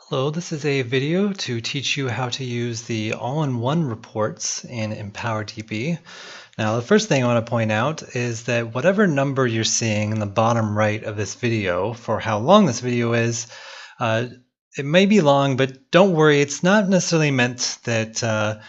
Hello, this is a video to teach you how to use the all-in-one reports in EmpowerDB. Now, the first thing I want to point out is that whatever number you're seeing in the bottom right of this video for how long this video is, it may be long, but don't worry, it's not necessarily meant that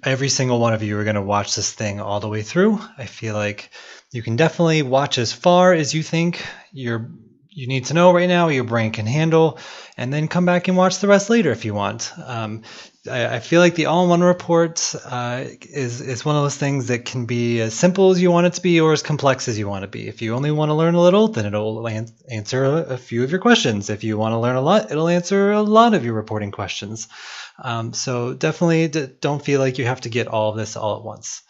every single one of you are going to watch this thing all the way through. I feel like you can definitely watch as far as you think you need to know right now, your brain can handle, and then come back and watch the rest later if you want. I feel like the all-in-one report is one of those things that can be as simple as you want it to be or as complex as you want it to be. If you only want to learn a little, then it'll answer a few of your questions. If you want to learn a lot, it'll answer a lot of your reporting questions. So definitely don't feel like you have to get all of this all at once.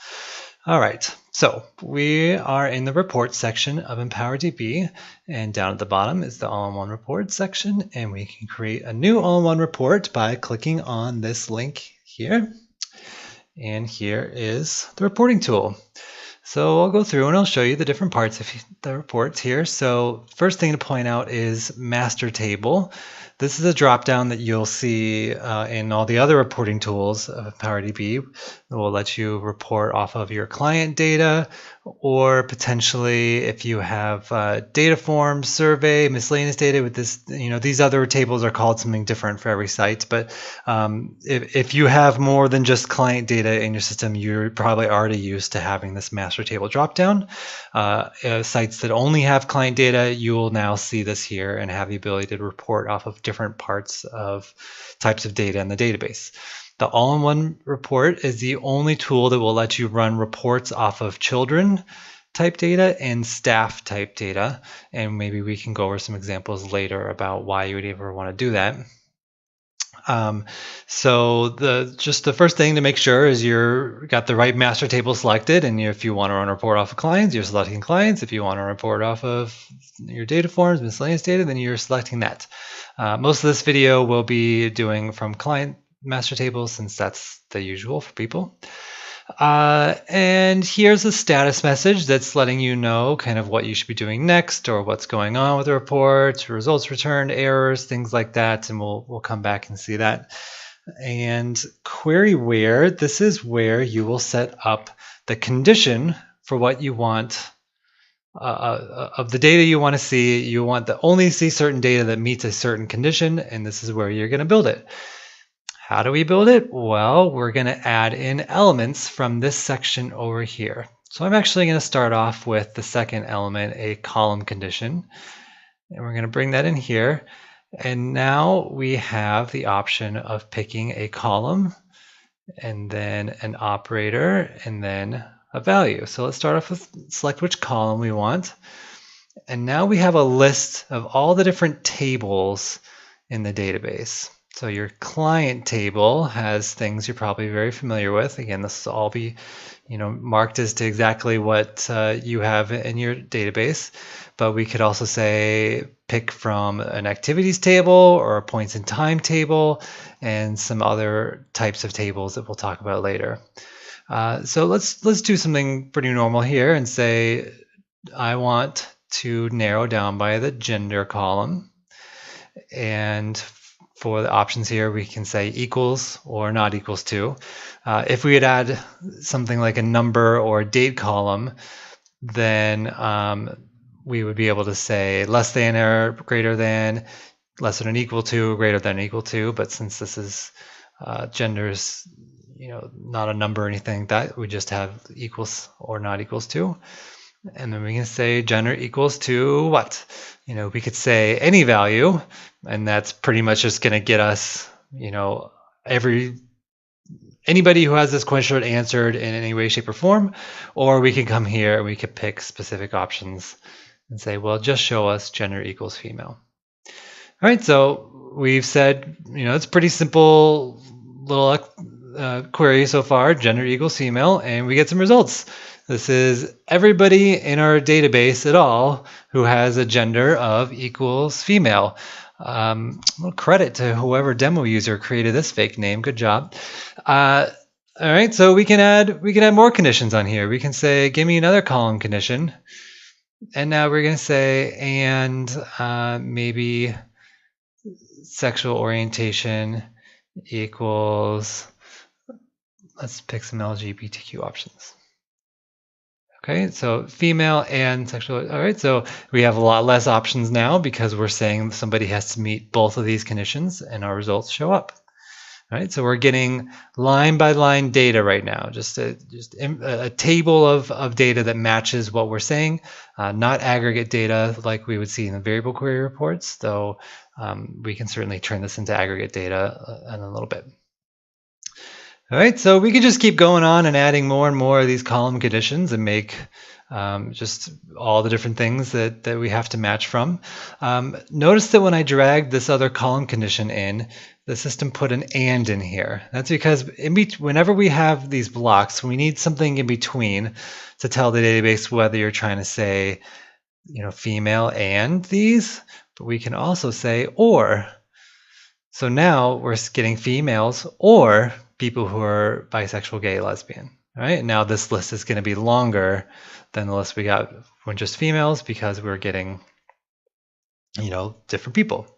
All right, so we are in the report section of EmpowerDB, and down at the bottom is the all-in-one report section, and we can create a new all-in-one report by clicking on this link here. And here is the reporting tool. So I'll go through and I'll show you the different parts of the reports here. So first thing to point out is master table. This is a drop-down that you'll see in all the other reporting tools of EmpowerDB that will let you report off of your client data, or potentially if you have data forms, survey, miscellaneous data with this, these other tables are called something different for every site. But if you have more than just client data in your system, you're probably already used to having this master table drop-down. Sites that only have client data, you will now see this here and have the ability to report off of different parts of types of data in the database. The all-in-one report is the only tool that will let you run reports off of children type data and staff type data. And maybe we can go over some examples later about why you would ever want to do that. So just the first thing to make sure is you've got the right master table selected, and if you want to run a report off of clients, you're selecting clients. If you want to report off of your data forms, miscellaneous data, then you're selecting that. Most of this video will be doing from client master tables, since that's the usual for people. And here's a status message that's letting you know kind of what you should be doing next, or what's going on with the report, results returned, errors, things like that, and we'll come back and see that. And query where, this is where you will set up the condition for what you want of the data you want to see. You want to only see certain data that meets a certain condition, and this is where you're going to build it. How do we build it? Well, we're going to add in elements from this section over here. So I'm actually going to start off with the second element, a column condition. And we're going to bring that in here. And now we have the option of picking a column, and then an operator, and then a value. So let's start off with select which column we want. And now we have a list of all the different tables in the database. So your client table has things you're probably very familiar with. Again, this will all be, marked as to exactly what you have in your database. But we could also say pick from an activities table or a points in time table, and some other types of tables that we'll talk about later. So let's do something pretty normal here and say I want to narrow down by the gender column, and for the options here, we can say equals or not equals to. If we would add something like a number or a date column, then we would be able to say less than or greater than, less than or equal to, greater than or equal to. But since this is genders, not a number or anything, that we just have equals or not equals to. And then we can say gender equals to what? We could say any value, and that's pretty much just going to get us, anybody who has this question answered in any way, shape, or form. Or we can come here and we could pick specific options and say, well, just show us gender equals female. All right, so we've said, it's a pretty simple little query so far, gender equals female, and we get some results. This is everybody in our database at all who has a gender of equals female. Well, credit to whoever demo user created this fake name. Good job. All right, so we can add more conditions on here. We can say, give me another column condition, and now we're going to say, and maybe sexual orientation equals, let's pick some LGBTQ options. Okay, so female and sexual. All right, so we have a lot less options now because we're saying somebody has to meet both of these conditions and our results show up. All right, so we're getting line by line data right now, just a table of data that matches what we're saying, not aggregate data like we would see in the variable query reports, though we can certainly turn this into aggregate data in a little bit. All right, so we could just keep going on and adding more and more of these column conditions and make just all the different things that we have to match from. Notice that when I dragged this other column condition in, the system put an and in here. That's because whenever we have these blocks, we need something in between to tell the database whether you're trying to say, female and these, but we can also say or. So now we're getting females or people who are bisexual, gay, lesbian. Right? Now this list is going to be longer than the list we got when just females because we're getting, different people.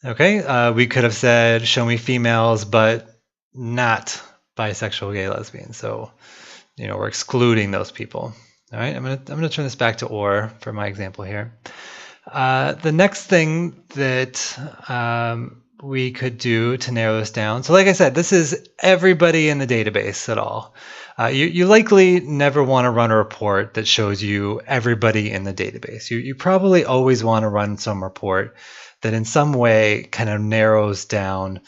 Okay, we could have said, show me females, but not bisexual, gay, lesbian. So, we're excluding those people. All right, I'm gonna turn this back to or for my example here. The next thing that we could do to narrow this down. So like I said, this is everybody in the database at all. You likely never want to run a report that shows you everybody in the database. You probably always want to run some report that in some way kind of narrows down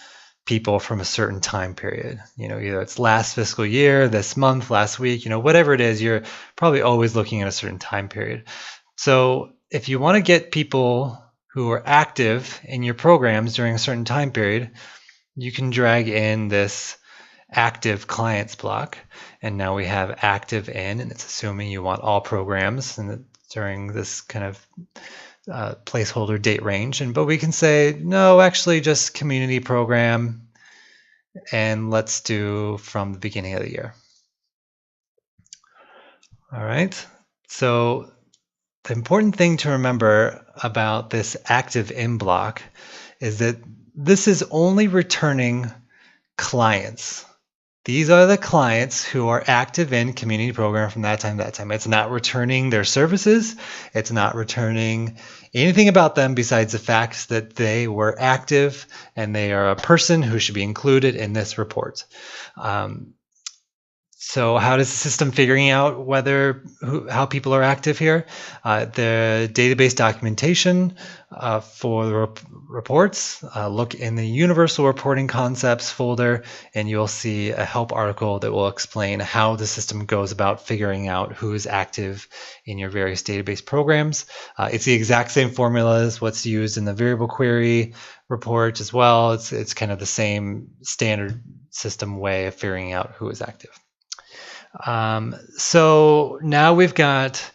people from a certain time period. Either it's last fiscal year, this month, last week, whatever it is, you're probably always looking at a certain time period. So if you want to get people who are active in your programs during a certain time period, you can drag in this active clients block. And now we have active in, and it's assuming you want all programs during this kind of placeholder date range. But we can say, no, actually just community program, and let's do from the beginning of the year. All right. So the important thing to remember about this active in block is that this is only returning clients. These are the clients who are active in community program from that time to that time. It's not returning their services. It's not returning anything about them besides the fact that they were active and they are a person who should be included in this report. So how does the system figuring out how people are active here? The database documentation for the reports, look in the Universal Reporting Concepts folder, and you'll see a help article that will explain how the system goes about figuring out who is active in your various database programs. It's the exact same formula as what's used in the variable query report as well. It's kind of the same standard system way of figuring out who is active. So now we've got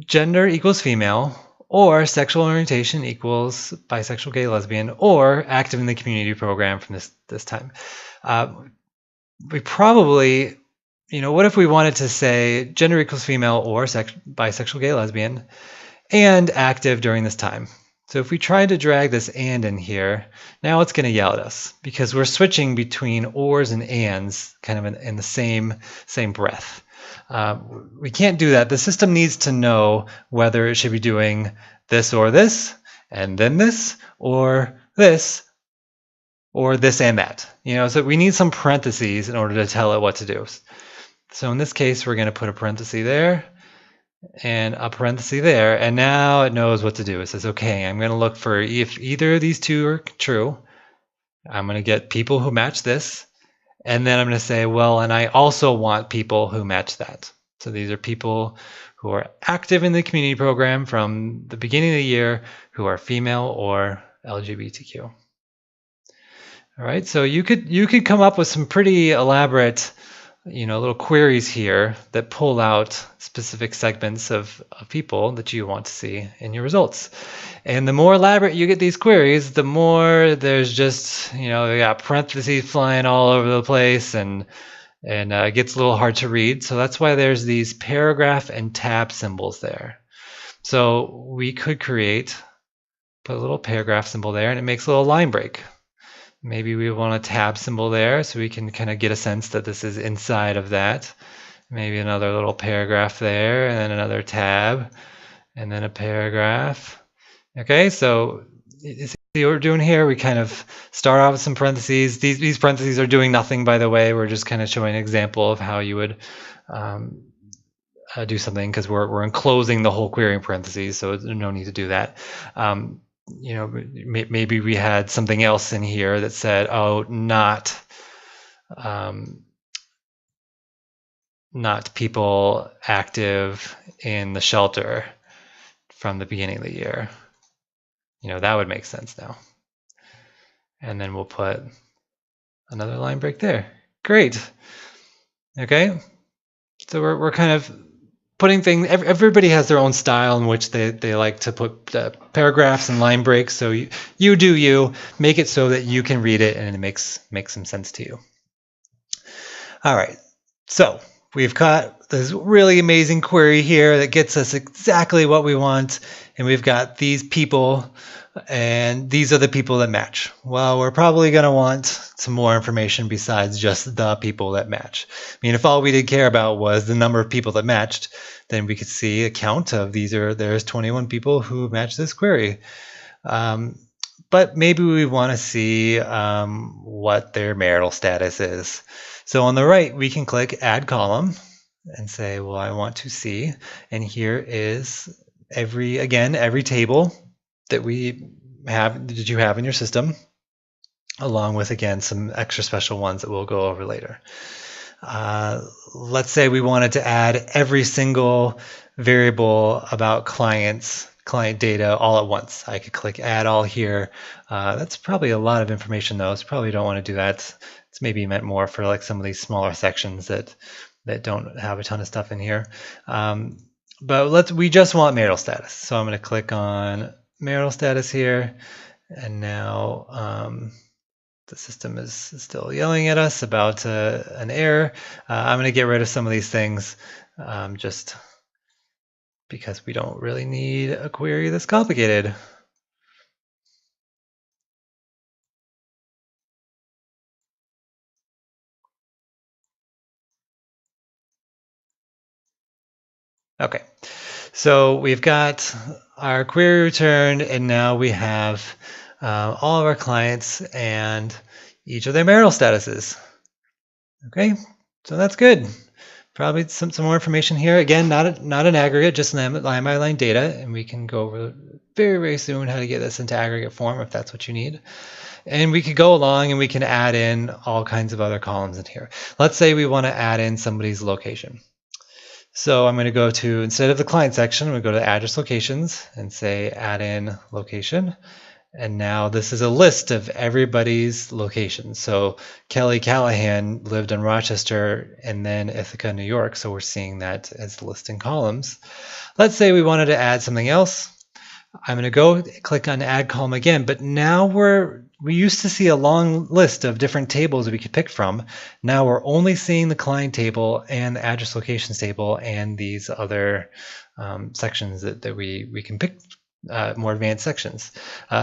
gender equals female, or sexual orientation equals bisexual, gay, lesbian, or active in the community program from this time. We probably, what if we wanted to say gender equals female or bisexual, gay, lesbian, and active during this time? So if we try to drag this and in here, now it's going to yell at us because we're switching between ors and ands kind of in the same breath. We can't do that. The system needs to know whether it should be doing this or this, and then this, or this and that. So we need some parentheses in order to tell it what to do. So in this case, we're going to put a parenthesis there and a parenthesis there, and now it knows what to do. It says, okay, I'm going to look for if either of these two are true, I'm going to get people who match this, and then I'm going to say, well, and I also want people who match that. So these are people who are active in the community program from the beginning of the year who are female or LGBTQ. All right, so you could come up with some pretty elaborate little queries here that pull out specific segments of people that you want to see in your results. And the more elaborate you get these queries, the more there's just, they got parentheses flying all over the place and it gets a little hard to read. So that's why there's these paragraph and tab symbols there. So we could create put a little paragraph symbol there, and it makes a little line break. Maybe we want a tab symbol there so we can kind of get a sense that this is inside of that. Maybe another little paragraph there, and then another tab, and then a paragraph. Okay, so you see what we're doing here? We kind of start out with some parentheses. These parentheses are doing nothing, by the way. We're just kind of showing an example of how you would do something, because we're enclosing the whole query in parentheses, so there's no need to do that. You know, maybe we had something else in here that said, oh, not people active in the shelter from the beginning of the year. You know, that would make sense now. And then we'll put another line break there. Great. Okay. So we're kind of putting things, everybody has their own style in which they like to put paragraphs and line breaks. So you do you, make it so that you can read it and it makes some sense to you. All right. So we've got this really amazing query here that gets us exactly what we want. And we've got these people, and these are the people that match. Well, we're probably going to want some more information besides just the people that match. I mean, if all we did care about was the number of people that matched, then we could see a count of there's 21 people who match this query. But maybe we want to see what their marital status is. So on the right, we can click Add Column and say, well, I want to see. And here is every table that you have in your system, along with, again, some extra special ones that we'll go over later. Let's say we wanted to add every single variable about client data all at once. I could click Add All here. That's probably a lot of information, though, so probably don't want to do that. It's maybe meant more for like some of these smaller sections that don't have a ton of stuff in here. But we just want marital status. So I'm going to click on marital status here, and now the system is still yelling at us about an error. I'm going to get rid of some of these things just because we don't really need a query this complicated. Okay, so we've got our query returned, and now we have all of our clients and each of their marital statuses. Okay, so that's good. Probably some more information here. Again, not an aggregate, just line by line data, and we can go over very, very soon how to get this into aggregate form if that's what you need. And we could go along and we can add in all kinds of other columns in here. Let's say we want to add in somebody's location. So I'm going to go to, instead of the client section, I'm going to go to address locations and say add in location. And now this is a list of everybody's locations. So Kelly Callahan lived in Rochester and then Ithaca, New York. So we're seeing that as the list in columns. Let's say we wanted to add something else. I'm going to go click on Add Column again, but now we used to see a long list of different tables that we could pick from. Now we're only seeing the client table and the address locations table and these other sections that we can pick, more advanced sections.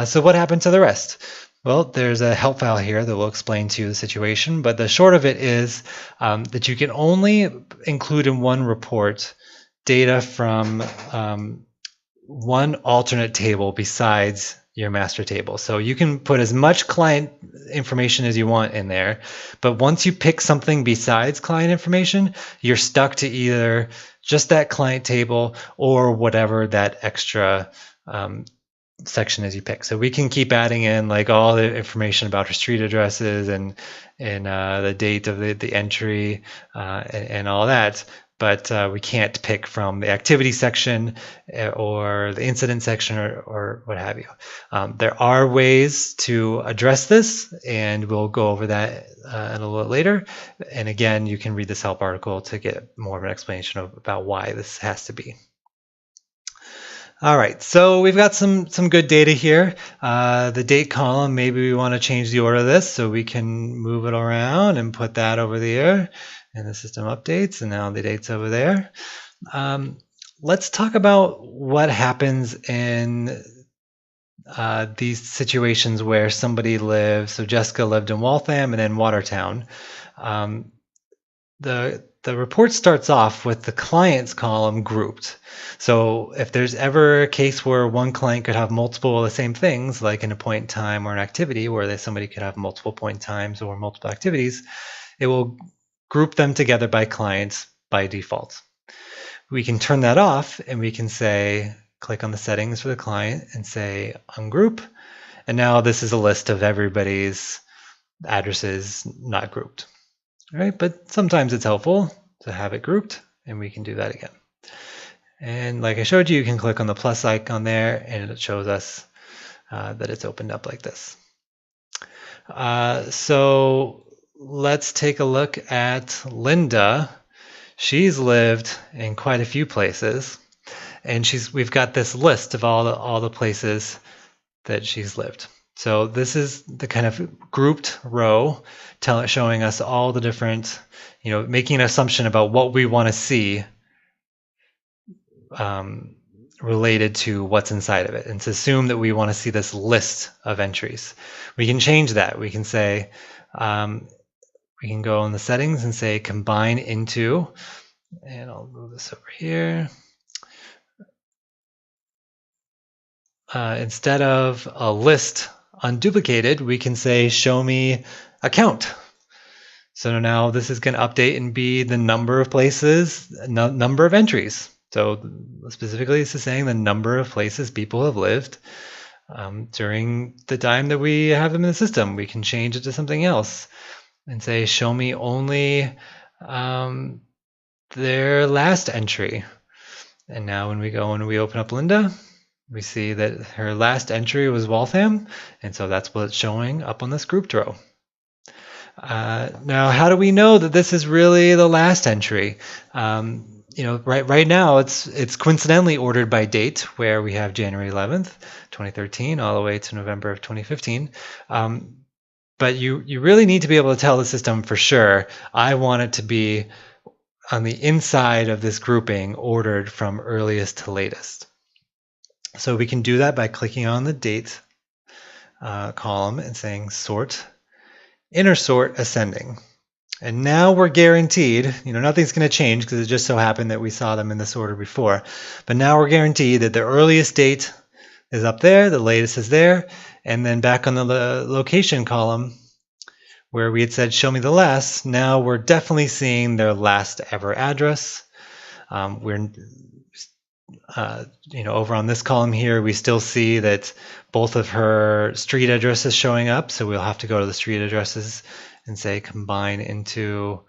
So what happened to the rest? Well, there's a help file here that will explain to you the situation, but the short of it is that you can only include in one report data from one alternate table besides your master table. So you can put as much client information as you want in there, but once you pick something besides client information, you're stuck to either just that client table or whatever that extra section is you pick. So we can keep adding in like all the information about her street addresses and the date of the entry and all that. But we can't pick from the activity section or the incident section or what have you. There are ways to address this, and we'll go over that in a little later. And again, you can read this help article to get more of an explanation about why this has to be. All right, so we've got some good data here. The date column, maybe we want to change the order of this, so we can move it around and put that over there. And the system updates, and now the date's over there. Let's talk about what happens in these situations where somebody lives, so Jessica lived in Waltham and then Watertown. The report starts off with the clients column grouped. So if there's ever a case where one client could have multiple of the same things, like in a point in time or an activity where somebody could have multiple point in times or multiple activities, it will group them together by clients by default. We can turn that off and we can say, click on the settings for the client and say ungroup. And now this is a list of everybody's addresses not grouped. All right, but sometimes it's helpful to have it grouped, and we can do that again. And like I showed you, you can click on the plus icon there, and it shows us that it's opened up like this. So let's take a look at Linda. She's lived in quite a few places, and we've got this list of all the places that she's lived. So this is the kind of grouped row showing us all the different, making an assumption about what we want to see related to what's inside of it. And to assume that we want to see this list of entries. We can change that. We can say, we can go in the settings and say combine into, and I'll move this over here. Instead of a list unduplicated, we can say show me a count. So now this is going to update and be the number of places, number of entries. So specifically, this is saying the number of places people have lived during the time that we have them in the system. We can change it to something else and say show me only their last entry. And now when we go and we open up Linda, we see that her last entry was Waltham, and so that's what's showing up on this grouped row. Now, how do we know that this is really the last entry? Right now it's coincidentally ordered by date, where we have January 11th, 2013, all the way to November of 2015. But you really need to be able to tell the system for sure, I want it to be on the inside of this grouping, ordered from earliest to latest. So we can do that by clicking on the date column and saying sort, inner sort ascending. And now we're guaranteed, nothing's going to change because it just so happened that we saw them in this order before. But now we're guaranteed that the earliest date is up there, the latest is there, and then back on the location column where we had said show me the last, now we're definitely seeing their last ever address. Over on this column here, we still see that both of her street addresses showing up. So we'll have to go to the street addresses and say combine into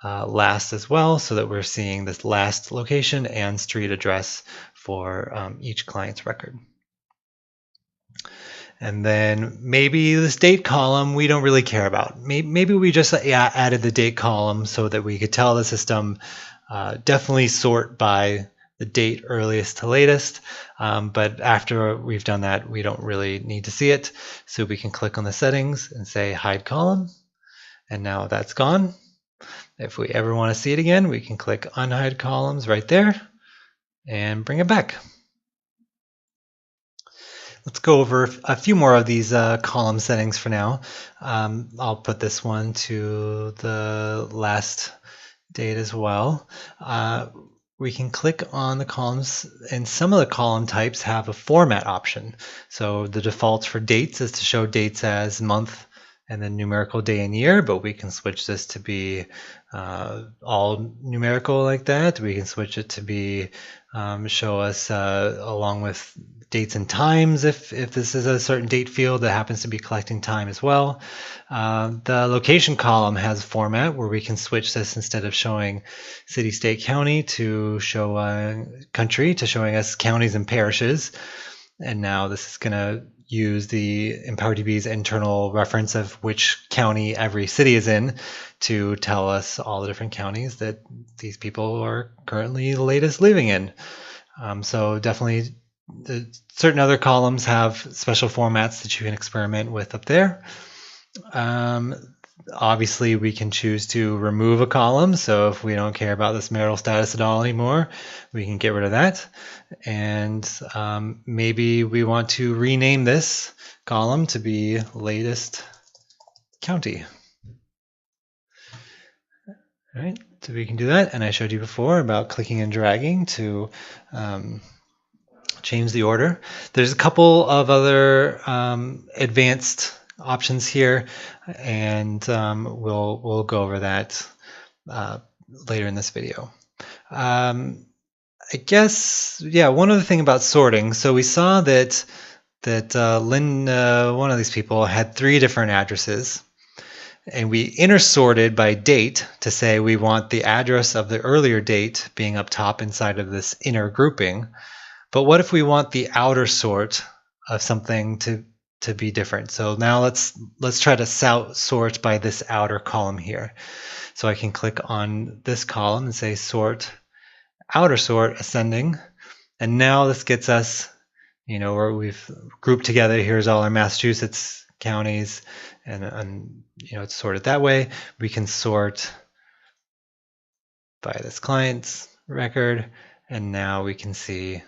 last as well, so that we're seeing this last location and street address for each client's record. And then maybe this date column we don't really care about. Maybe we just added the date column so that we could tell the system definitely sort by the date earliest to latest, but after we've done that, we don't really need to see it. So we can click on the settings and say hide column, and now that's gone. If we ever want to see it again, we can click unhide columns right there and bring it back. Let's go over a few more of these column settings for now. I'll put this one to the last date as well. We can click on the columns, and some of the column types have a format option. So the default for dates is to show dates as month and then numerical day and year, but we can switch this to be all numerical like that. We can switch it to be show us along with dates and times if this is a certain date field that happens to be collecting time as well. The location column has a format where we can switch this, instead of showing city, state, county, to show country, to showing us counties and parishes. And now this is going to use the EmpowerDB's internal reference of which county every city is in to tell us all the different counties that these people are currently the latest living in. So definitely certain other columns have special formats that you can experiment with up there. obviously we can choose to remove a column. So if we don't care about this marital status at all anymore, we can get rid of that. And maybe we want to rename this column to be latest county. All right, so we can do that. And I showed you before about clicking and dragging to change the order. There's a couple of other advanced options here, and we'll go over that later in this video. I guess, yeah, one other thing about sorting. So we saw that Lynn, one of these people, had 3 different addresses, and we inner sorted by date to say we want the address of the earlier date being up top inside of this inner grouping. But what if we want the outer sort of something to be different? So now let's try to sort by this outer column here. So I can click on this column and say sort, outer sort, ascending. And now this gets us, where we've grouped together. Here's all our Massachusetts counties, and it's sorted that way. We can sort by this client's record, and now we can see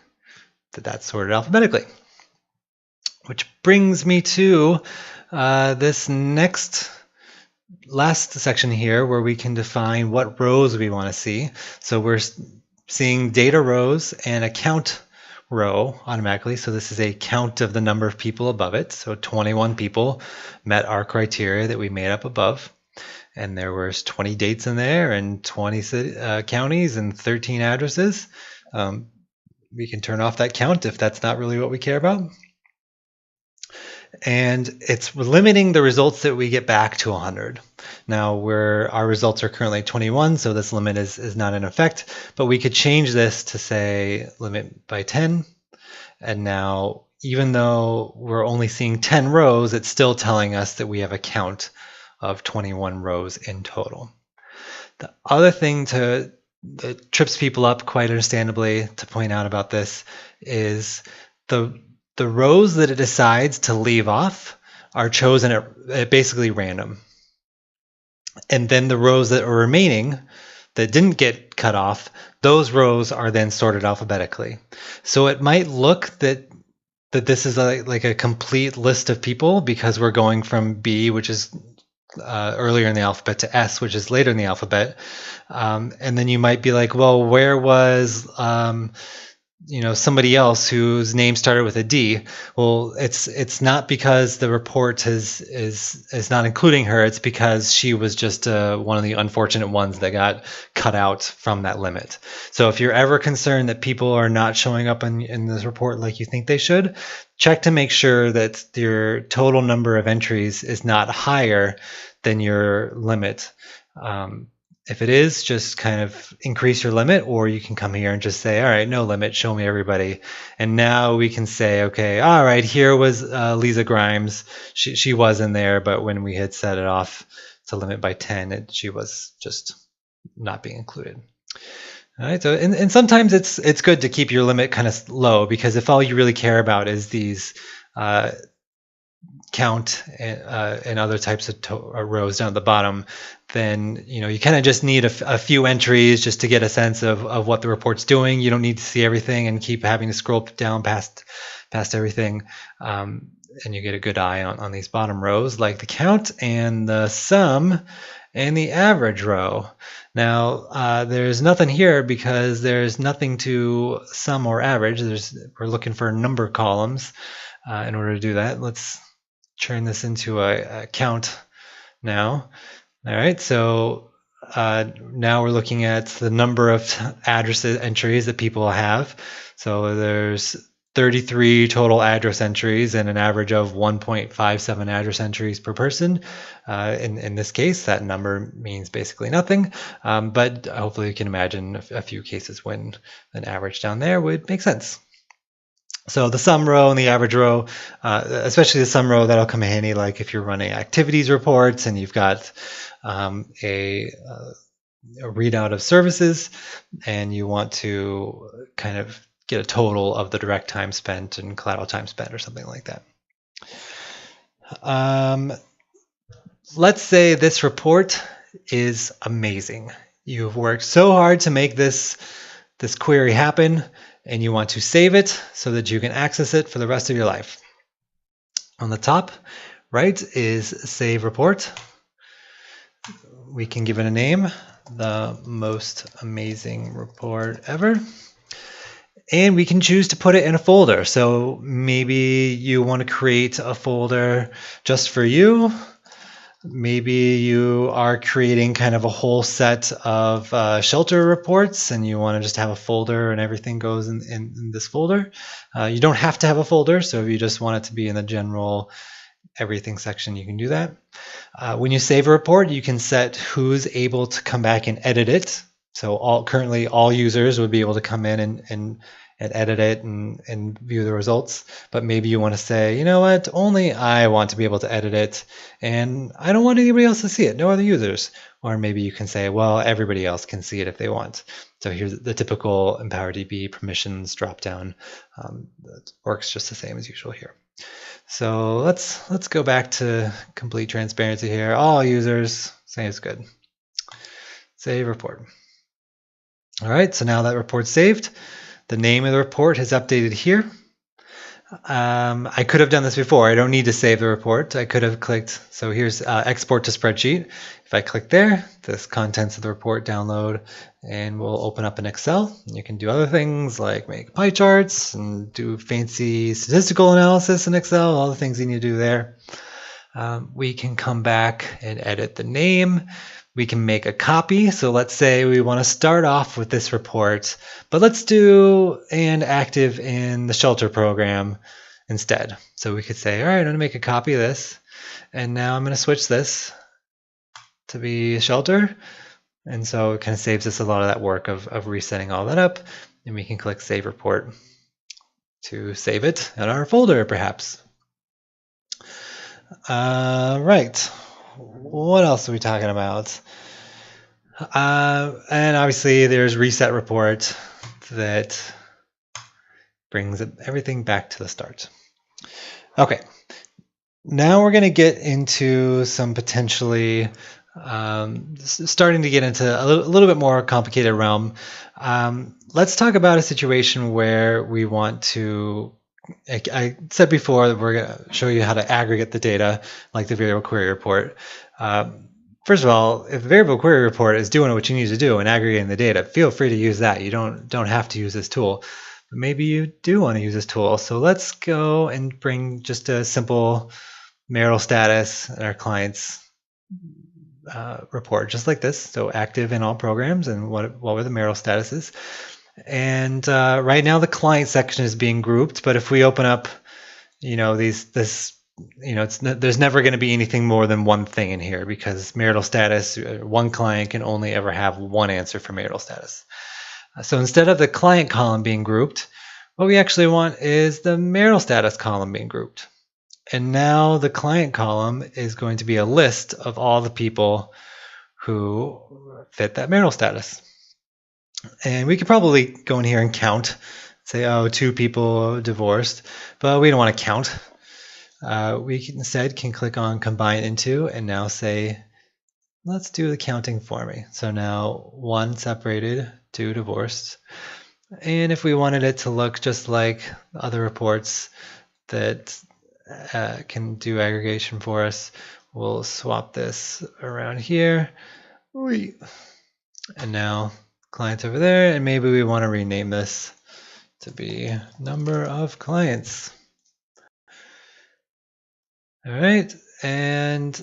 that that's sorted alphabetically. Which brings me to this last section here, where we can define what rows we want to see. So we're seeing data rows and a count row automatically. So this is a count of the number of people above it. So 21 people met our criteria that we made up above. And there was 20 dates in there, and 20 counties, and 13 addresses. We can turn off that count if that's not really what we care about. And it's limiting the results that we get back to 100. Now our results are currently 21, so this limit is not in effect, but we could change this to say limit by 10. And now, even though we're only seeing 10 rows, it's still telling us that we have a count of 21 rows in total. The other thing that trips people up, quite understandably, to point out about this is the rows that it decides to leave off are chosen at basically random. And then the rows that are remaining that didn't get cut off, those rows are then sorted alphabetically. So it might look that this is like a complete list of people, because we're going from B, which is earlier in the alphabet, to S, which is later in the alphabet. And then you might be like, well, where was somebody else whose name started with a D? Well, it's not because the report is not including her. It's because she was just one of the unfortunate ones that got cut out from that limit. So if you're ever concerned that people are not showing up in this report like you think they should, check to make sure that your total number of entries is not higher than your limit. If it is, just kind of increase your limit, or you can come here and just say, all right, no limit, show me everybody. And now we can say, okay, all right, here was Lisa Grimes. She was in there, but when we had set it off to limit by 10, she was just not being included. All right, so and sometimes it's good to keep your limit kind of low, because if all you really care about is these count and other types of rows down at the bottom, then you kind of just need a few entries just to get a sense of what the report's doing. You don't need to see everything and keep having to scroll down past everything, and you get a good eye on these bottom rows, like the count and the sum and the average row. Now there's nothing here because there's nothing to sum or average. We're looking for number columns in order to do that. Let's turn this into a count now. All right, so now we're looking at the number of address entries that people have. So there's 33 total address entries and an average of 1.57 address entries per person. In this case, that number means basically nothing, but hopefully you can imagine a few cases when an average down there would make sense. So the sum row and the average row, especially the sum row, that'll come in handy like if you're running activities reports and you've got a readout of services and you want to kind of get a total of the direct time spent and collateral time spent or something like that. let's say this report is amazing. You've worked so hard to make this query happen, and you want to save it so that you can access it for the rest of your life. On the top right is Save Report. We can give it a name, the most amazing report ever. And we can choose to put it in a folder. So maybe you want to create a folder just for you. Maybe you are creating kind of a whole set of shelter reports and you want to just have a folder and everything goes in this folder. You don't have to have a folder, so if you just want it to be in the general everything section, you can do that. When you save a report, you can set who's able to come back and edit it. So currently all users would be able to come in and edit it and view the results. But maybe you want to say, you know what, only I want to be able to edit it and I don't want anybody else to see it, no other users. Or maybe you can say, well, everybody else can see it if they want. So here's the typical EmpowerDB permissions dropdown. That works just the same as usual here. So let's go back to complete transparency here. All users say it's good. Save report. All right, so now that report's saved. The name of the report is updated here. I could have done this before. I don't need to save the report. I could have clicked, so here's export to spreadsheet. If I click there, this contents of the report download and we'll open up in Excel. You can do other things like make pie charts and do fancy statistical analysis in Excel, all the things you need to do there. We can come back and edit the name. We can make a copy. So let's say we want to start off with this report, but let's do and active in the shelter program instead. So we could say, all right, I'm going to make a copy of this. And now I'm going to switch this to be shelter. And so it kind of saves us a lot of that work of resetting all that up. And we can click Save Report to save it in our folder, perhaps. Right. What else are we talking about? And obviously there's reset report that brings everything back to the start. Okay, now we're going to get into some potentially starting to get into a little bit more complicated realm. Let's talk about a situation where we want to, I said before that we're going to show you how to aggregate the data like the variable query report. First of all, if the variable query report is doing what you need to do and aggregating the data, feel free to use that. You don't have to use this tool. But maybe you do want to use this tool. So let's go and bring just a simple marital status in our client's report, just like this. So active in all programs and what were the marital statuses. And right now the client section is being grouped, but if we open up, there's never going to be anything more than one thing in here because marital status, one client can only ever have one answer for marital status. So instead of the client column being grouped, what we actually want is the marital status column being grouped. And now the client column is going to be a list of all the people who fit that marital status. And we could probably go in here and count, say, oh, 2 people divorced, but we don't want to count. We instead can click on Combine Into and now say, let's do the counting for me. So now 1 separated, 2 divorced. And if we wanted it to look just like other reports that can do aggregation for us, we'll swap this around here. And now clients over there, and maybe we want to rename this to be number of clients. All right, and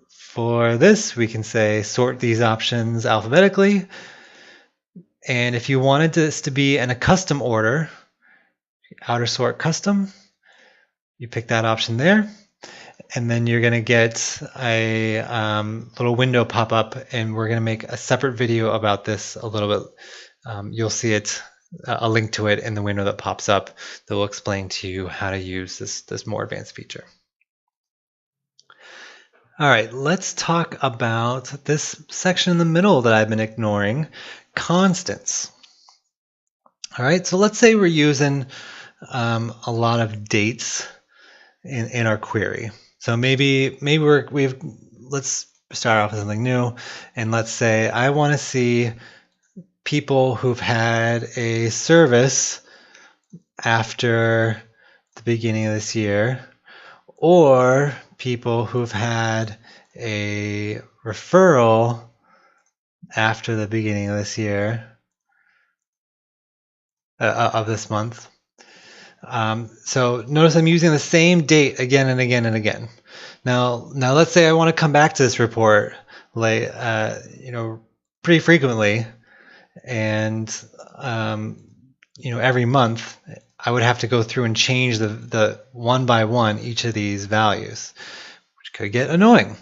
for this, we can say sort these options alphabetically. And if you wanted this to be in a custom order, outer sort custom, you pick that option there. And then you're going to get a little window pop up, and we're going to make a separate video about this a little bit. You'll see it, a link to it in the window that pops up that will explain to you how to use this more advanced feature. All right, let's talk about this section in the middle that I've been ignoring, constants. All right, so let's say we're using a lot of dates in our query. So let's start off with something new, and let's say I want to see people who've had a service after the beginning of this year, or people who've had a referral after the beginning of this year, of this month. So notice I'm using the same date again and again and again. Now let's say I want to come back to this report, like pretty frequently, and every month I would have to go through and change the one by one each of these values, which could get annoying.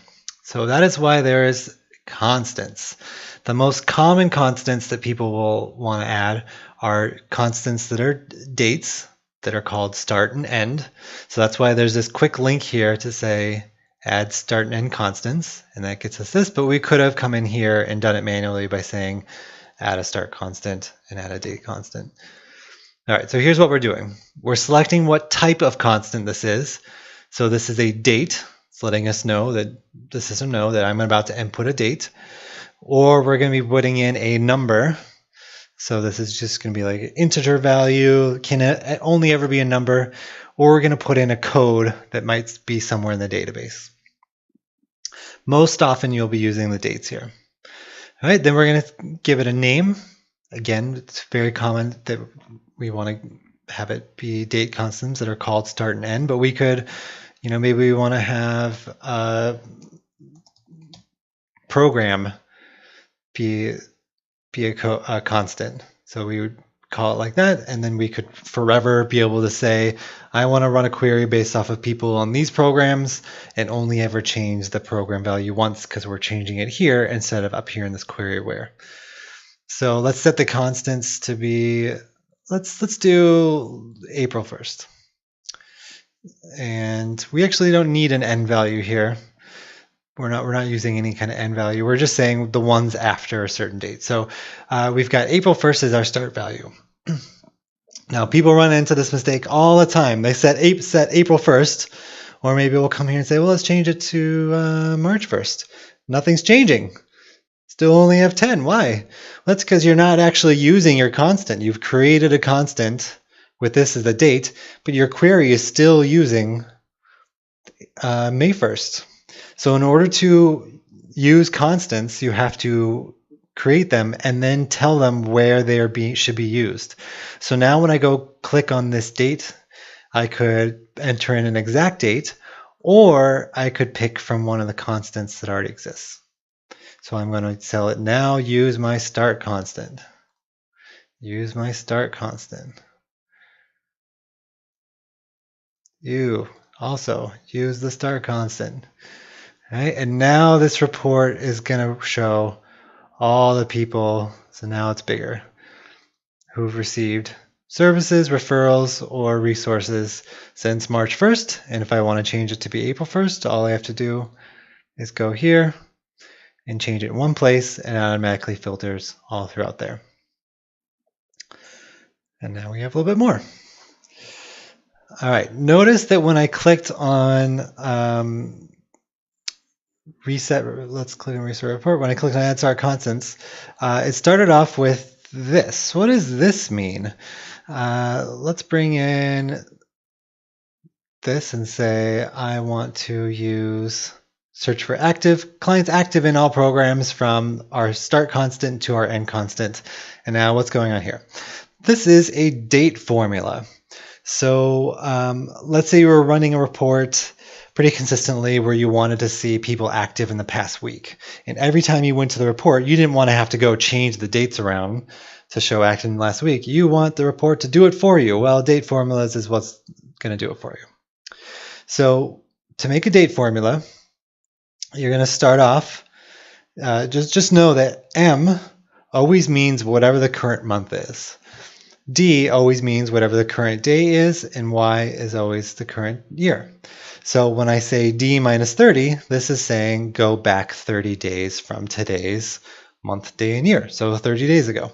So that is why there is constants. The most common constants that people will want to add are constants that are dates that are called start and end. So that's why there's this quick link here to say add start and end constants, and that gets us this, but we could have come in here and done it manually by saying add a start constant and add a date constant. All right, so here's what we're doing. We're selecting what type of constant this is. So this is a date. It's letting us know, that the system know that I'm about to input a date. Or we're going to be putting in a number. So this is just going to be like an integer value, can only ever be a number. Or we're going to put in a code that might be somewhere in the database. Most often you'll be using the dates here. All right, then we're going to give it a name. Again, it's very common that we want to have it be date constants that are called start and end, but we could, maybe we want to have a program be a constant. So we would call it like that, and then we could forever be able to say, I want to run a query based off of people on these programs and only ever change the program value once because we're changing it here instead of up here in this query where. So let's set the constants to be, let's do April 1st. And we actually don't need an end value here. We're not using any kind of end value. We're just saying the ones after a certain date. So we've got April 1st as our start value. Now people run into this mistake all the time. They set April 1st, or maybe we'll come here and say, well, let's change it to March 1st. Nothing's changing. Still only have 10. Why? Well, that's because you're not actually using your constant. You've created a constant with this as the date, but your query is still using May 1st. So in order to use constants, you have to create them and then tell them where they should be used. So now when I go click on this date, I could enter in an exact date, or I could pick from one of the constants that already exists. So I'm going to tell it now, use my start constant. Use my start constant. You also use the start constant. Right? And now this report is going to show all the people, so now it's bigger, who've received services, referrals, or resources since March 1st. And if I want to change it to be April 1st, all I have to do is go here and change it in one place, and it automatically filters all throughout there. And now we have a little bit more. All right, notice that when I clicked on reset, let's click on reset report. When I clicked on add start constants, it started off with this. What does this mean? Let's bring in this and say I want to use search for clients active in all programs from our start constant to our end constant. And now what's going on here? This is a date formula. So let's say you were running a report pretty consistently where you wanted to see people active in the past week. And every time you went to the report, you didn't want to have to go change the dates around to show active in the last week. You want the report to do it for you. Well, date formulas is what's going to do it for you. So to make a date formula, you're going to start off, just know that M always means whatever the current month is. D always means whatever the current day is, and Y is always the current year. So when I say D minus 30, this is saying go back 30 days from today's month, day, and year. So 30 days ago.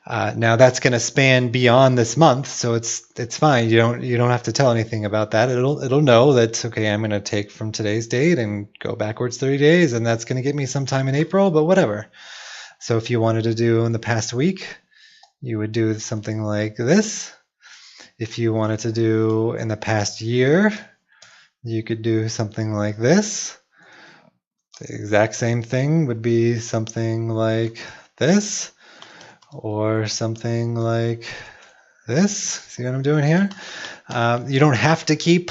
Now that's going to span beyond this month, so it's fine. You don't have to tell anything about that. It'll know that, okay, I'm going to take from today's date and go backwards 30 days, and that's going to get me sometime in April, but whatever. So if you wanted to do in the past week, you would do something like this. If you wanted to do in the past year, you could do something like this. The exact same thing would be something like this, or something like this. See what I'm doing here? You don't have to keep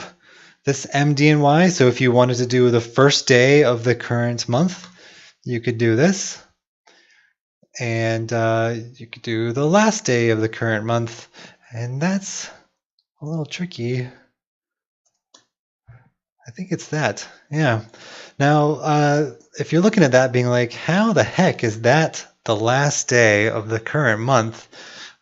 this MD&Y. So if you wanted to do the first day of the current month, you could do this. And you could do the last day of the current month. And that's a little tricky. I think it's that. Yeah. Now, if you're looking at that being like, how the heck is that the last day of the current month?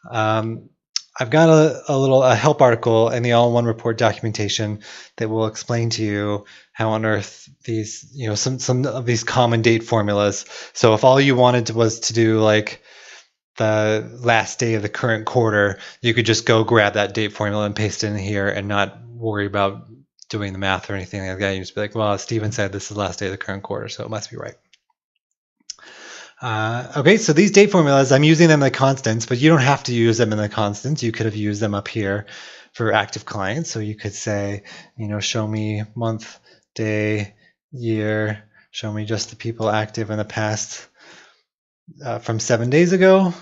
I've got a help article in the all-in-one report documentation that will explain to you how on earth these, some of these common date formulas. So if all you wanted was to do like the last day of the current quarter, you could just go grab that date formula and paste it in here and not worry about doing the math or anything like that. You just be like, well, Steven said this is the last day of the current quarter, so it must be right. Okay, so these date formulas, I'm using them in the constants, but you don't have to use them in the constants. You could have used them up here for active clients. So you could say, show me month, day, year, show me just the people active in the past from 7 days ago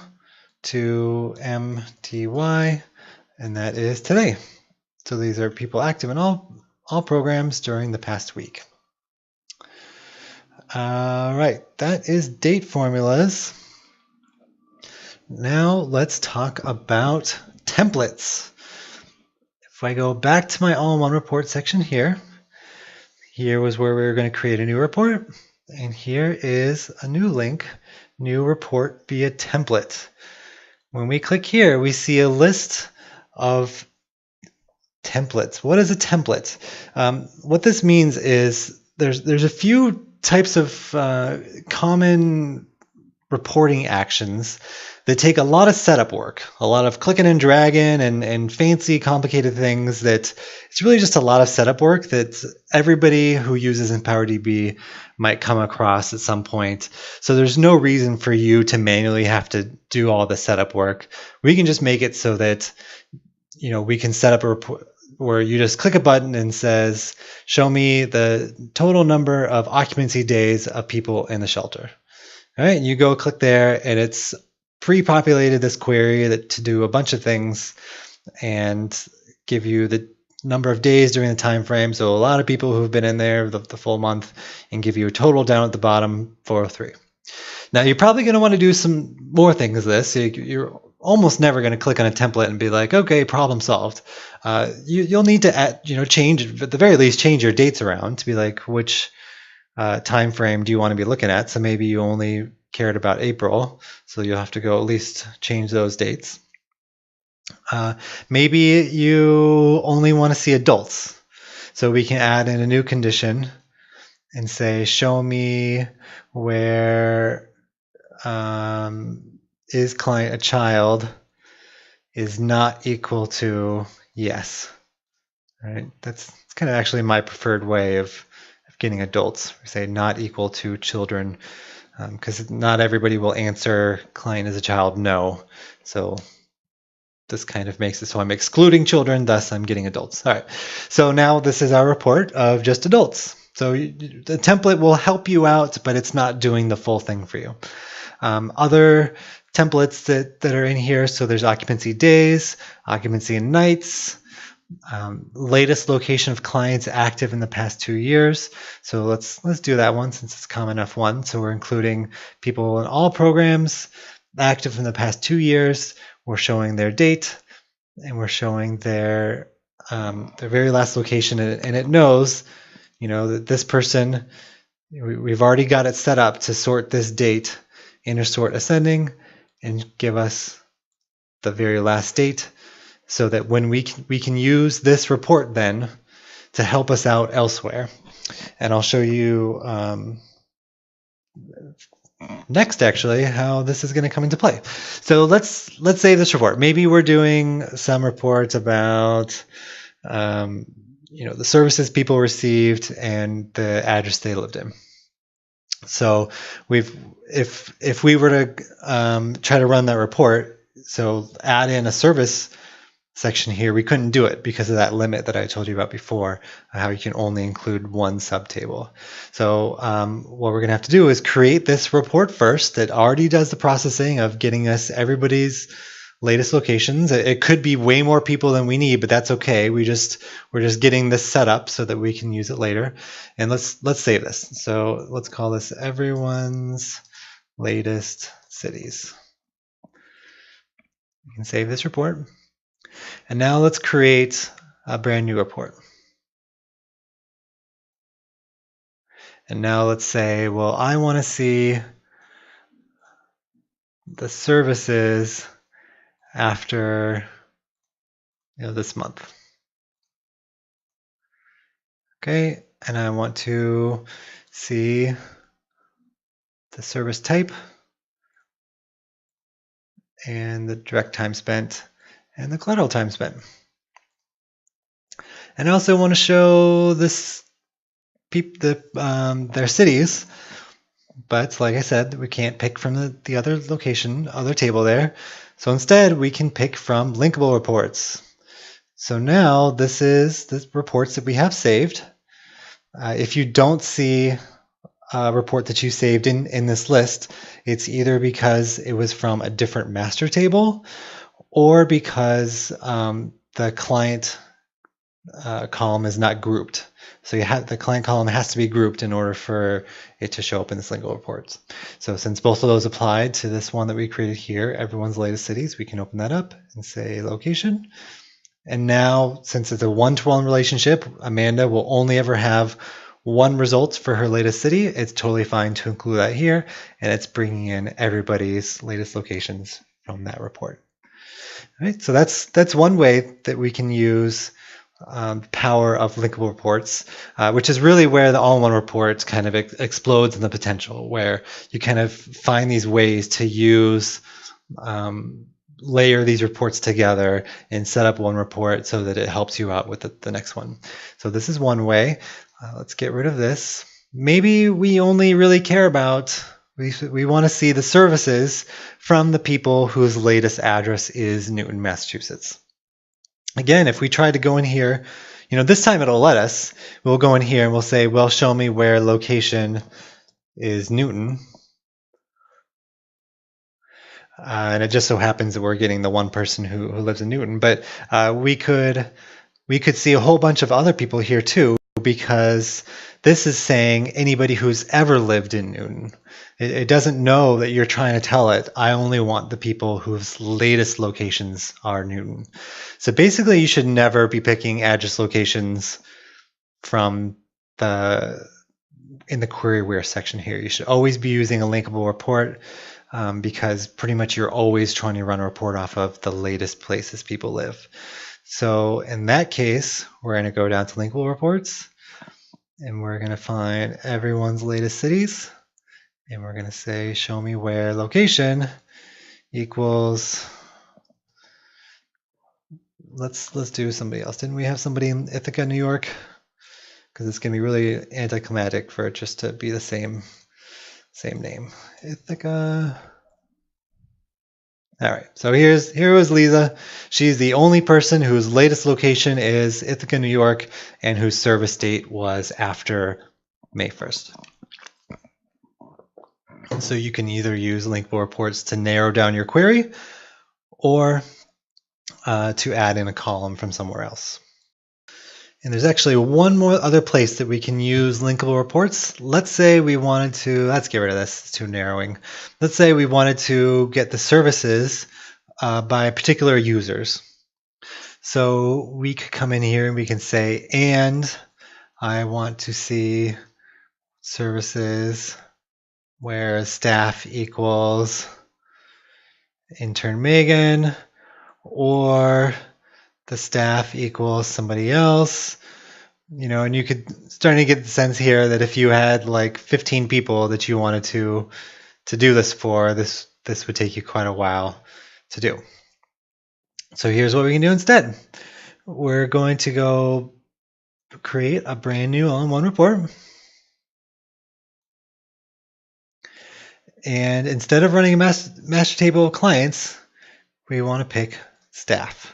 to MTY, and that is today. So these are people active in all programs during the past week. All right, that is date formulas. Now let's talk about templates. If I go back to my all-in-one report section here was where we were going to create a new report. And here is a new link, new report via template. When we click here, we see a list of templates. What is a template? What this means is there's a few types of common reporting actions that take a lot of setup work, a lot of clicking and dragging and fancy complicated things that it's really just a lot of setup work that everybody who uses EmpowerDB might come across at some point. So there's no reason for you to manually have to do all the setup work. We can just make it so that we can set up a report where you just click a button and says, show me the total number of occupancy days of people in the shelter. All right, and you go click there, and it's pre-populated this query to do a bunch of things and give you the number of days during the time frame. So a lot of people who've been in there the full month, and give you a total down at the bottom, 403. Now you're probably going to want to do some more things this. You're almost never going to click on a template and be like, okay, problem solved. You'll need to add, change, at the very least, change your dates around to be like, which time frame do you want to be looking at? So maybe you only cared about April, so you'll have to go at least change those dates. Maybe you only want to see adults, so we can add in a new condition and say, show me where is client a child is not equal to yes. All right, that's kind of actually my preferred way of getting adults. We say not equal to children, because not everybody will answer client is a child no. So this kind of makes it so I'm excluding children, thus I'm getting adults. All right, so now this is our report of just adults. So the template will help you out, but it's not doing the full thing for you. Other templates that are in here, so there's occupancy days, occupancy nights, latest location of clients active in the past 2 years. So let's do that one since it's a common enough one. So we're including people in all programs active in the past 2 years. We're showing their date, and we're showing their very last location, and it knows, that this person, we've already got it set up to sort this date, inner sort ascending, and give us the very last date, so that when we can use this report then to help us out elsewhere. And I'll show you next actually how this is going to come into play. So let's save this report. Maybe we're doing some reports about the services people received and the address they lived in. So if we were to try to run that report, so add in a service section here, we couldn't do it because of that limit that I told you about before, how you can only include one subtable. So what we're going to have to do is create this report first that already does the processing of getting us everybody's latest locations. It could be way more people than we need, but that's okay. We're just getting this set up so that we can use it later. And let's save this. So let's call this everyone's latest cities. You can save this report. And now let's create a brand new report. And now let's say, well, I want to see the services after this month. Okay, and I want to see the service type and the direct time spent and the collateral time spent. And I also want to show this their cities, but like I said, we can't pick from the other location, other table there. So instead, we can pick from Linkable Reports. So now this is the reports that we have saved. If you don't see a report that you saved in this list, it's either because it was from a different master table or because the client column is not grouped. So the client column has to be grouped in order for it to show up in this Linkable Reports. So since both of those applied to this one that we created here, everyone's latest cities, we can open that up and say location. And now, since it's a one-to-one relationship, Amanda will only ever have one result for her latest city. It's totally fine to include that here, and it's bringing in everybody's latest locations from that report. All right, so that's one way that we can use the power of Linkable Reports, which is really where the all-in-one report kind of explodes in the potential, where you kind of find these ways to use layer these reports together and set up one report so that it helps you out with the next one. So this is one way. Let's get rid of this. Maybe we only really care about, we want to see the services from the people whose latest address is Newton, Massachusetts. Again, if we try to go in here, this time it'll let us. We'll go in here and we'll say, well, show me where location is Newton. And it just so happens that we're getting the one person who lives in Newton. But we could see a whole bunch of other people here too, because this is saying anybody who's ever lived in Newton. It doesn't know that you're trying to tell it, I only want the people whose latest locations are Newton. So basically, you should never be picking address locations from in the query where section here. You should always be using a linkable report because pretty much you're always trying to run a report off of the latest places people live. So in that case, we're going to go down to Linkable Reports, and we're going to find everyone's latest cities, and we're going to say, show me where location equals, let's do somebody else. Didn't we have somebody in Ithaca, New York? Because it's going to be really anticlimactic for it just to be the same name. Ithaca. All right, so here was Lisa. She's the only person whose latest location is Ithaca, New York, and whose service date was after May 1st. So you can either use Linkable Reports to narrow down your query or to add in a column from somewhere else. And there's actually one more other place that we can use Linkable Reports. Let's say we wanted to, let's get rid of this, it's too narrowing. Let's say we wanted to get the services by particular users. So we could come in here and we can say, and I want to see services where staff equals intern Megan, or the staff equals somebody else, and you could start to get the sense here that if you had like 15 people that you wanted to to do this for. This would take you quite a while to do. So here's what we can do instead. We're going to go create a brand new all-in-one report. And instead of running a master table of clients, we want to pick staff.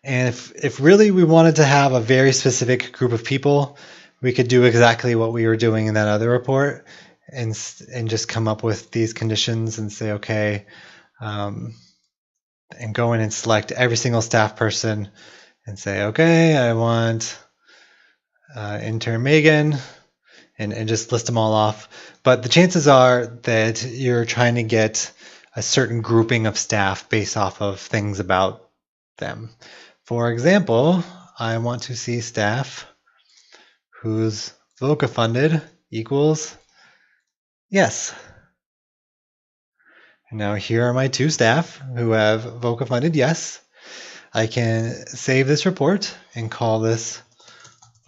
And if really we wanted to have a very specific group of people, we could do exactly what we were doing in that other report and just come up with these conditions and say, okay, and go in and select every single staff person and say, okay, I want intern Megan, and just list them all off. But the chances are that you're trying to get a certain grouping of staff based off of things about them. For example, I want to see staff whose VOCA funded equals yes. And now here are my two staff who have VOCA funded yes. I can save this report and call this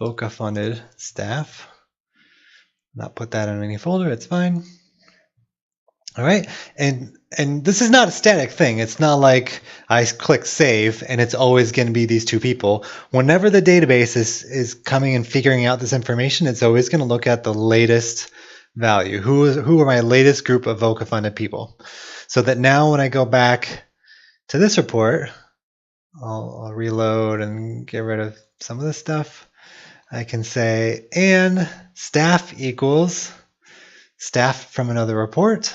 VOCA funded staff. Not put that in any folder, it's fine. All right, and this is not a static thing. It's not like I click save and it's always going to be these two people. Whenever the database is coming and figuring out this information, it's always going to look at the latest value. Who are my latest group of VOCA funded people? So that now when I go back to this report, I'll reload and get rid of some of this stuff. I can say, and staff equals staff from another report.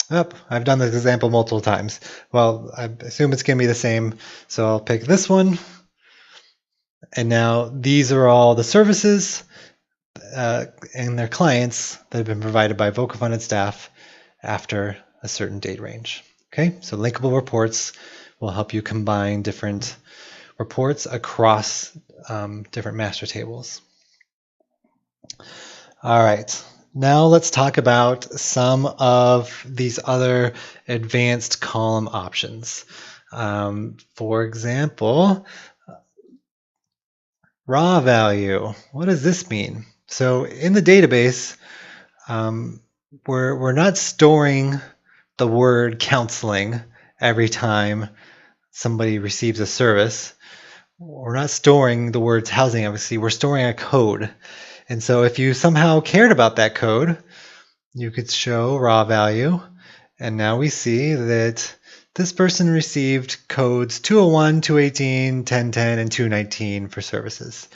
Oh, I've done this example multiple times. Well, I assume it's going to be the same. So I'll pick this one. And now these are all the services and their clients that have been provided by VOCA funded staff after a certain date range. Okay, so linkable reports will help you combine different reports across different master tables. All right, now let's talk about some of these other advanced column options. For example, raw value. What does this mean? So in the database, we're not storing the word counseling every time somebody receives a service. We're not storing the words housing, obviously. We're storing a code. And so if you somehow cared about that code, you could show raw value. And now we see that this person received codes 201, 218, 1010, and 219 for services.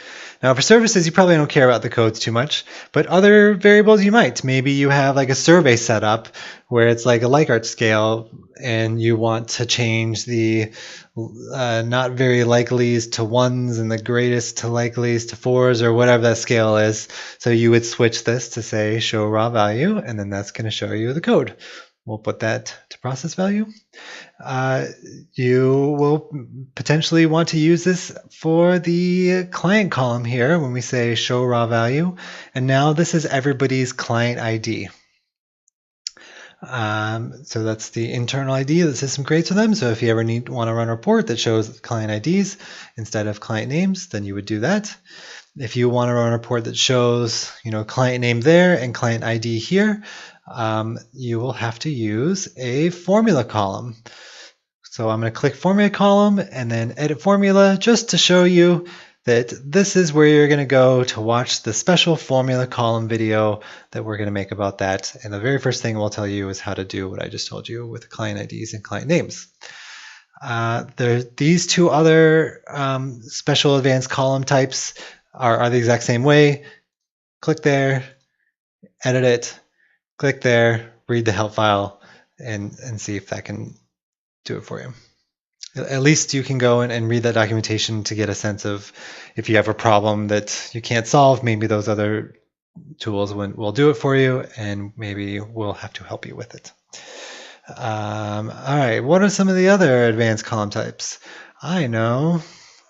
Now for services, you probably don't care about the codes too much, but other variables you might. Maybe you have like a survey set up where it's like a Likert scale and you want to change the not very likelies to ones and the greatest to likelies to fours or whatever that scale is. So you would switch this to say show raw value, and then that's going to show you the code. We'll put that to process value. You will potentially want to use this for the client column here when we say show raw value. And now this is everybody's client ID. So that's the internal ID the system creates for them. So if you ever want to run a report that shows client IDs instead of client names, then you would do that. If you want to run a report that shows, client name there and client ID here, you will have to use a formula column. So I'm going to click formula column and then edit formula just to show you that this is where you're going to go to watch the special formula column video that we're going to make about that. And the very first thing we'll tell you is how to do what I just told you with client IDs and client names. These two other special advanced column types are the exact same way. Click there, edit it, click there, read the help file, and see if that can do it for you. At least you can go and read that documentation to get a sense of if you have a problem that you can't solve, maybe those other tools will do it for you, and maybe we'll have to help you with it. All right, what are some of the other advanced column types? I know.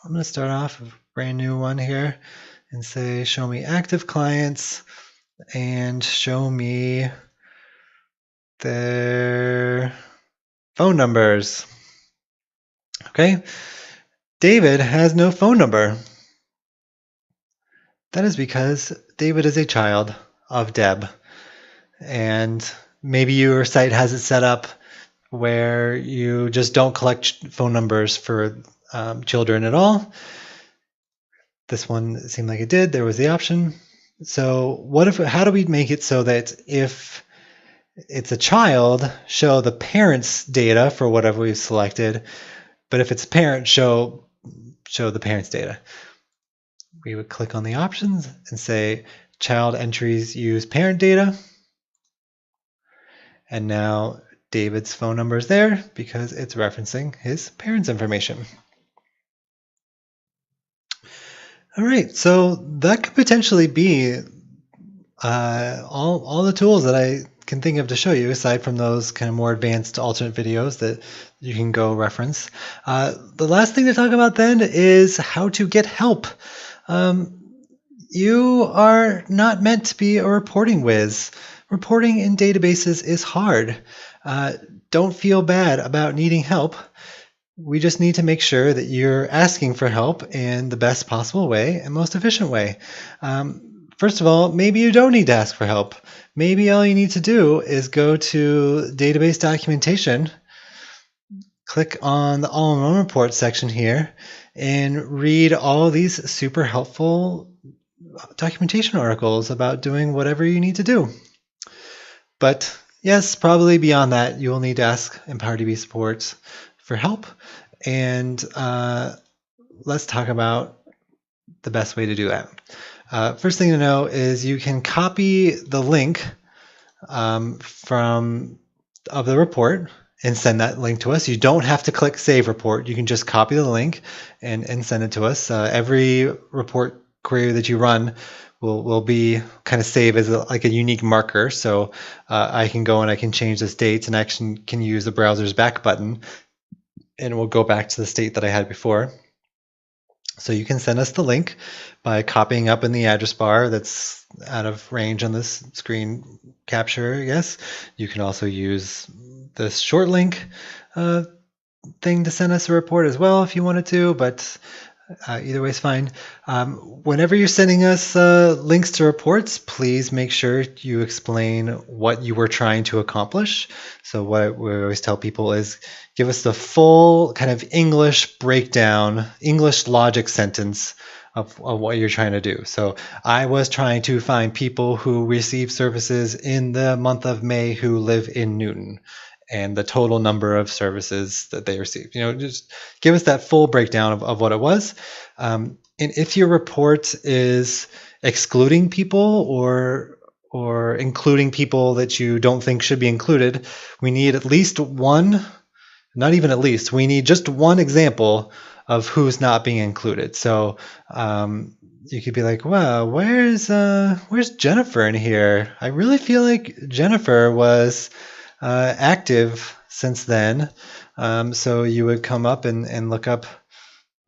I'm going to start off with a brand new one here and say show me active clients and show me their phone numbers. Okay, David has no phone number. That is because David is a child of Deb, and Maybe your site has it set up where you just don't collect phone numbers for children at all. This one seemed like it did. There was the option. So how do we make it so that if it's a child, show the parent's data for whatever we've selected, but if it's a parent, show the parent's data? We would click on the options and say child entries use parent data. And now David's phone number is there because it's referencing his parents' information. All right, so that could potentially be all the tools that I can think of to show you, aside from those kind of more advanced alternate videos that you can go reference. The last thing to talk about then is how to get help. You are not meant to be a reporting whiz. Reporting in databases is hard. Don't feel bad about needing help. We just need to make sure that you're asking for help in the best possible way and most efficient way. First of all, maybe you don't need to ask for help. Maybe all you need to do is go to database documentation, click on the all-in-one report section here, and read all of these super helpful documentation articles about doing whatever you need to do. But yes, probably beyond that, you will need to ask EmpowerDB support for help. And let's talk about the best way to do that. First thing to know is you can copy the link of the report and send that link to us. You don't have to click Save Report. You can just copy the link and send it to us. Every report query that you run will be kind of saved as like a unique marker. So I can go and I can change this date, and I can use the browser's back button, and it will go back to the state that I had before. So you can send us the link by copying up in the address bar that's out of range on this screen capture, I guess. You can also use this short link thing to send us a report as well if you wanted to, but either way is fine. Whenever you're sending us links to reports, please make sure you explain what you were trying to accomplish. So what we always tell people is give us the full kind of English breakdown, English logic sentence of what you're trying to do. So I was trying to find people who receive services in the month of May who live in Newton, and the total number of services that they received. Just give us that full breakdown of what it was. And if your report is excluding people or including people that you don't think should be included, we need at least one, not even at least, we need just one example of who's not being included. So you could be like, wow, where's Jennifer in here? I really feel like Jennifer was active since then. So you would come up and look up,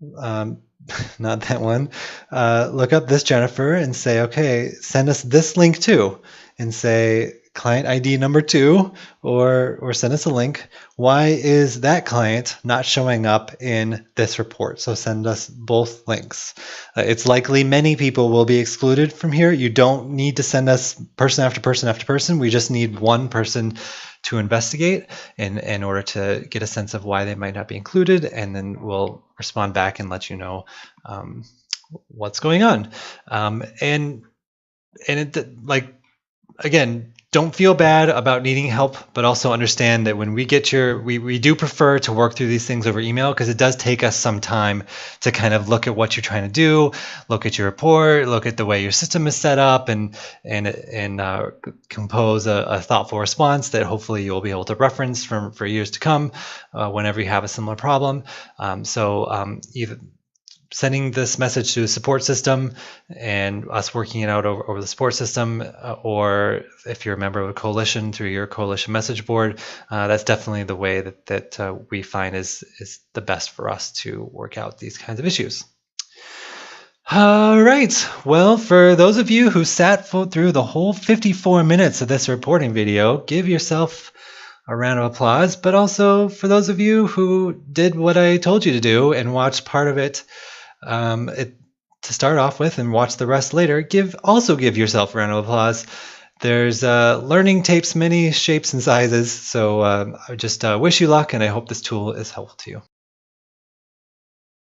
not that one, look up this Jennifer and say, okay, send us this link too, and say client ID number 2, or send us a link. Why is that client not showing up in this report? So send us both links. It's likely many people will be excluded from here. You don't need to send us person after person after person. We just need one person to investigate in order to get a sense of why they might not be included, and then we'll respond back and let you know what's going on. And it, like, again, don't feel bad about needing help, but also understand that when we get we do prefer to work through these things over email, because it does take us some time to kind of look at what you're trying to do, look at your report, look at the way your system is set up, and compose a thoughtful response that hopefully you'll be able to reference for years to come whenever you have a similar problem. Either sending this message to the support system and us working it out over the support system, or if you're a member of a coalition, through your coalition message board, that's definitely the way that we find is the best for us to work out these kinds of issues. All right, well, for those of you who sat through the whole 54 minutes of this reporting video, give yourself a round of applause. But also for those of you who did what I told you to do and watched part of it to start off with and watch the rest later, give yourself a round of applause. There's learning tapes, many shapes and sizes, so I just wish you luck, and I hope this tool is helpful to you.